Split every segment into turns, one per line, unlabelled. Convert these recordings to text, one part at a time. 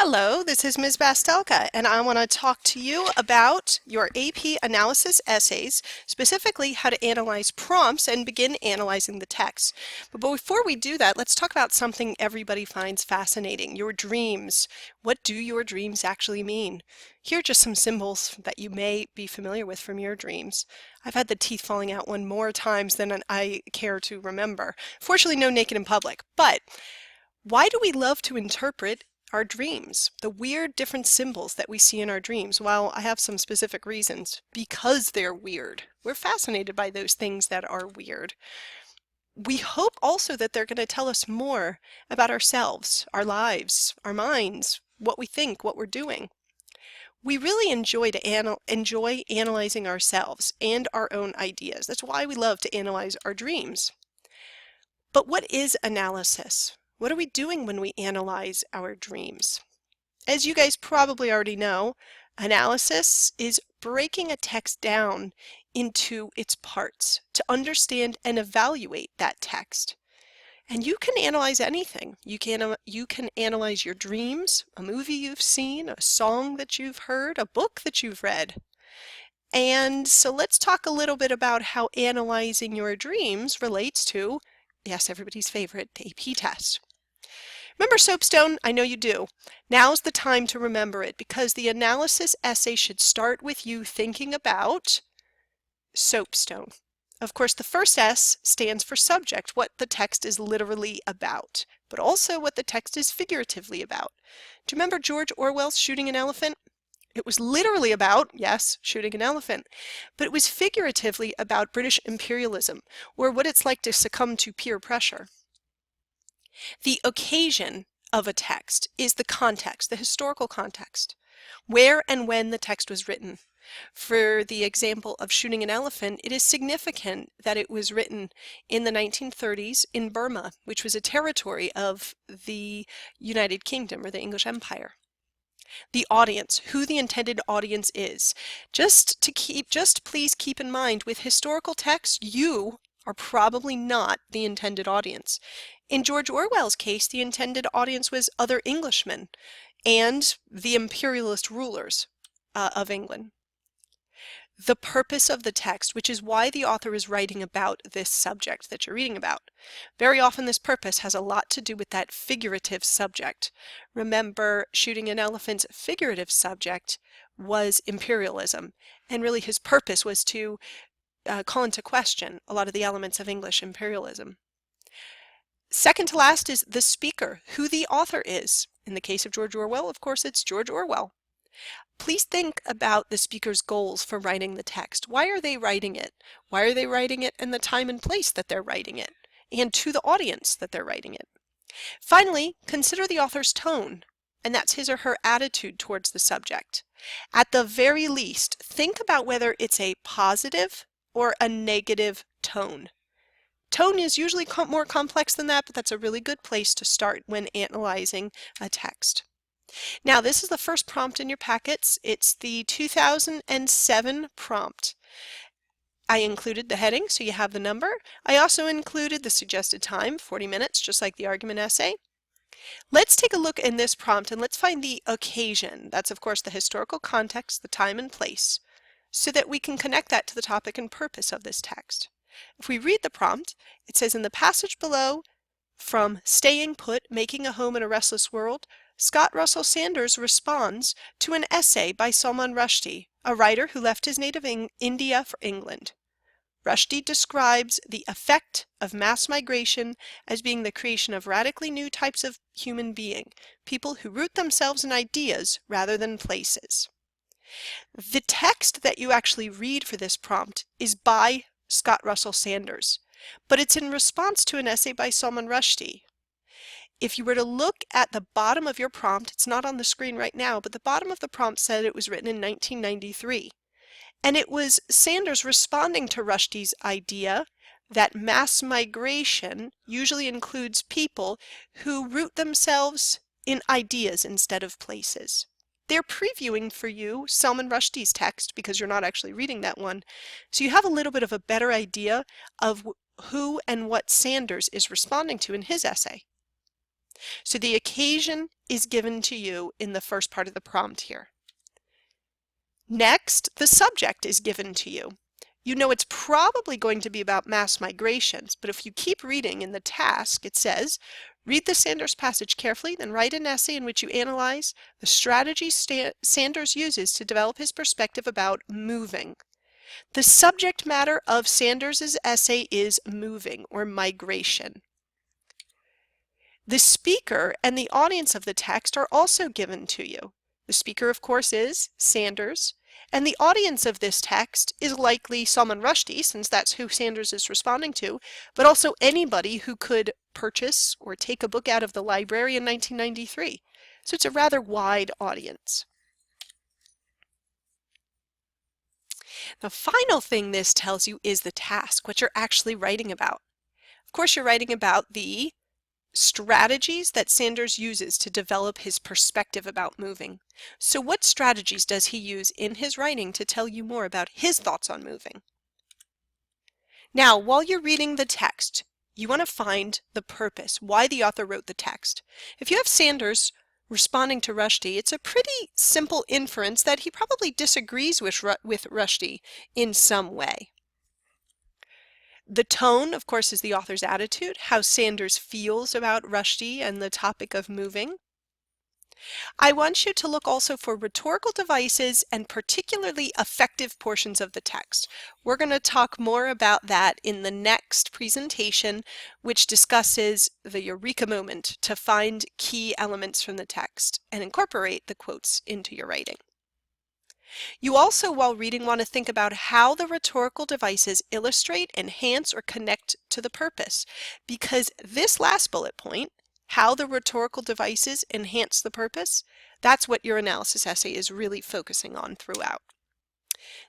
Hello, this is Ms. Bastelka, and I want to talk to you about your AP analysis essays, specifically how to analyze prompts and begin analyzing the text. But before we do that, let's talk about something everybody finds fascinating, your dreams. What do your dreams actually mean? Here are just some symbols that you may be familiar with from your dreams. I've had the teeth falling out one more times than I care to remember. Fortunately, no naked in public, but why do we love to interpret our dreams, the weird different symbols that we see in our dreams? Well, I have some specific reasons. Because they're weird. We're fascinated by those things that are weird. We hope also that they're going to tell us more about ourselves, our lives, our minds, what we think, what we're doing. We really enjoy analyzing ourselves and our own ideas. That's why we love to analyze our dreams. But what is analysis? What are we doing when we analyze our dreams? As you guys probably already know, analysis is breaking a text down into its parts to understand and evaluate that text. And you can analyze anything. You can analyze your dreams, a movie you've seen, a song that you've heard, a book that you've read. And so let's talk a little bit about how analyzing your dreams relates to, yes, everybody's favorite, the AP test. Remember Soapstone? I know you do. Now's the time to remember it because the analysis essay should start with you thinking about Soapstone. Of course, the first S stands for subject, what the text is literally about, but also what the text is figuratively about. Do you remember George Orwell's Shooting an Elephant? It was literally about, yes, shooting an elephant, but it was figuratively about British imperialism, or what it's like to succumb to peer pressure. The occasion of a text is the context, the historical context, where and when the text was written. For the example of Shooting an Elephant, it is significant that it was written in the 1930s in Burma, which was a territory of the United Kingdom or the English Empire. The audience, who the intended audience is. Just please keep in mind with historical text, you are probably not the intended audience. In George Orwell's case, the intended audience was other Englishmen and the imperialist rulers of England. The purpose of the text, which is why the author is writing about this subject that you're reading about. Very often this purpose has a lot to do with that figurative subject. Remember, Shooting an Elephant's figurative subject was imperialism, and really his purpose was to call into question a lot of the elements of English imperialism. Second to last is the speaker, who the author is. In the case of George Orwell, of course, it's George Orwell. Please think about the speaker's goals for writing the text. Why are they writing it? Why are they writing it in the time and place that they're writing it? And to the audience that they're writing it. Finally, consider the author's tone, and that's his or her attitude towards the subject. At the very least, think about whether it's a positive or a negative tone. Tone is usually more complex than that, but that's a really good place to start when analyzing a text. Now, this is the first prompt in your packets. It's the 2007 prompt. I included the heading, so you have the number. I also included the suggested time, 40 minutes, just like the argument essay. Let's take a look in this prompt and let's find the occasion. That's, of course, the historical context, the time and place, so that we can connect that to the topic and purpose of this text. If we read the prompt, it says in the passage below, from Staying Put, Making a Home in a Restless World, Scott Russell Sanders responds to an essay by Salman Rushdie, a writer who left his native India for England. Rushdie describes the effect of mass migration as being the creation of radically new types of human being, people who root themselves in ideas rather than places. The text that you actually read for this prompt is by Scott Russell Sanders, but it's in response to an essay by Salman Rushdie. If you were to look at the bottom of your prompt, it's not on the screen right now, but the bottom of the prompt said it was written in 1993. And it was Sanders responding to Rushdie's idea that mass migration usually includes people who root themselves in ideas instead of places. They're previewing for you Salman Rushdie's text because you're not actually reading that one. So you have a little bit of a better idea of who and what Sanders is responding to in his essay. So the occasion is given to you in the first part of the prompt here. Next, the subject is given to you. You know it's probably going to be about mass migrations, but if you keep reading in the task, it says, read the Sanders passage carefully, then write an essay in which you analyze the strategy Sanders uses to develop his perspective about moving. The subject matter of Sanders' essay is moving or migration. The speaker and the audience of the text are also given to you. The speaker, of course, is Sanders, and the audience of this text is likely Salman Rushdie, since that's who Sanders is responding to, but also anybody who could purchase or take a book out of the library in 1993. So it's a rather wide audience. The final thing this tells you is the task, what you're actually writing about. Of course, you're writing about the strategies that Sanders uses to develop his perspective about moving. So what strategies does he use in his writing to tell you more about his thoughts on moving? Now, while you're reading the text, you want to find the purpose, why the author wrote the text. If you have Sanders responding to Rushdie, it's a pretty simple inference that he probably disagrees with Rushdie in some way. The tone, of course, is the author's attitude, how Sanders feels about Rushdie and the topic of moving. I want you to look also for rhetorical devices and particularly effective portions of the text. We're going to talk more about that in the next presentation, which discusses the eureka moment to find key elements from the text and incorporate the quotes into your writing. You also, while reading, want to think about how the rhetorical devices illustrate, enhance, or connect to the purpose, because this last bullet point, how the rhetorical devices enhance the purpose, that's what your analysis essay is really focusing on throughout.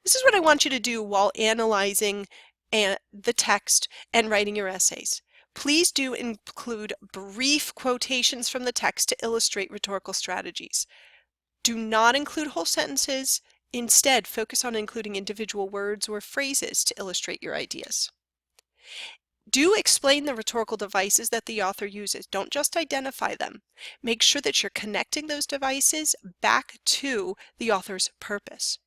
This is what I want you to do while analyzing the text and writing your essays. Please do include brief quotations from the text to illustrate rhetorical strategies. Do not include whole sentences. Instead, focus on including individual words or phrases to illustrate your ideas. Do explain the rhetorical devices that the author uses. Don't just identify them. Make sure that you're connecting those devices back to the author's purpose.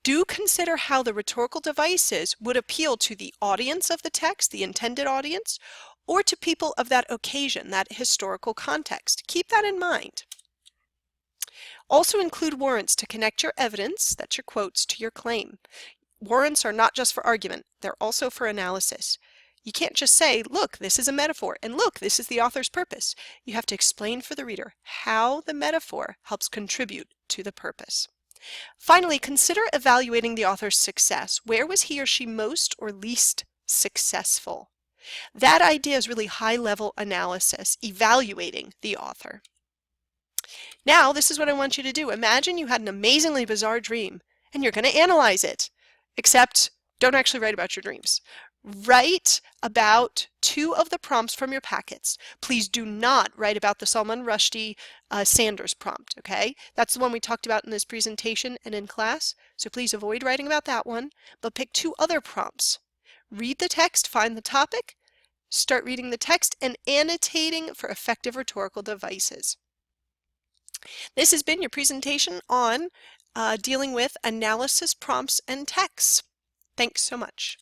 Do consider how the rhetorical devices would appeal to the audience of the text, the intended audience, or to people of that occasion, that historical context. Keep that in mind. Also include warrants to connect your evidence, that's your quotes, to your claim. Warrants are not just for argument, they're also for analysis. You can't just say, look, this is a metaphor, and look, this is the author's purpose. You have to explain for the reader how the metaphor helps contribute to the purpose. Finally, consider evaluating the author's success. Where was he or she most or least successful? That idea is really high-level analysis, evaluating the author. Now, this is what I want you to do. Imagine you had an amazingly bizarre dream, and you're going to analyze it. Except, don't actually write about your dreams. Write about 2 of the prompts from your packets. Please do not write about the Salman Rushdie Sanders prompt, okay? That's the one we talked about in this presentation and in class, so please avoid writing about that one, but pick 2 other prompts. Read the text, find the topic, start reading the text, and annotating for effective rhetorical devices. This has been your presentation on dealing with analysis prompts and texts. Thanks so much.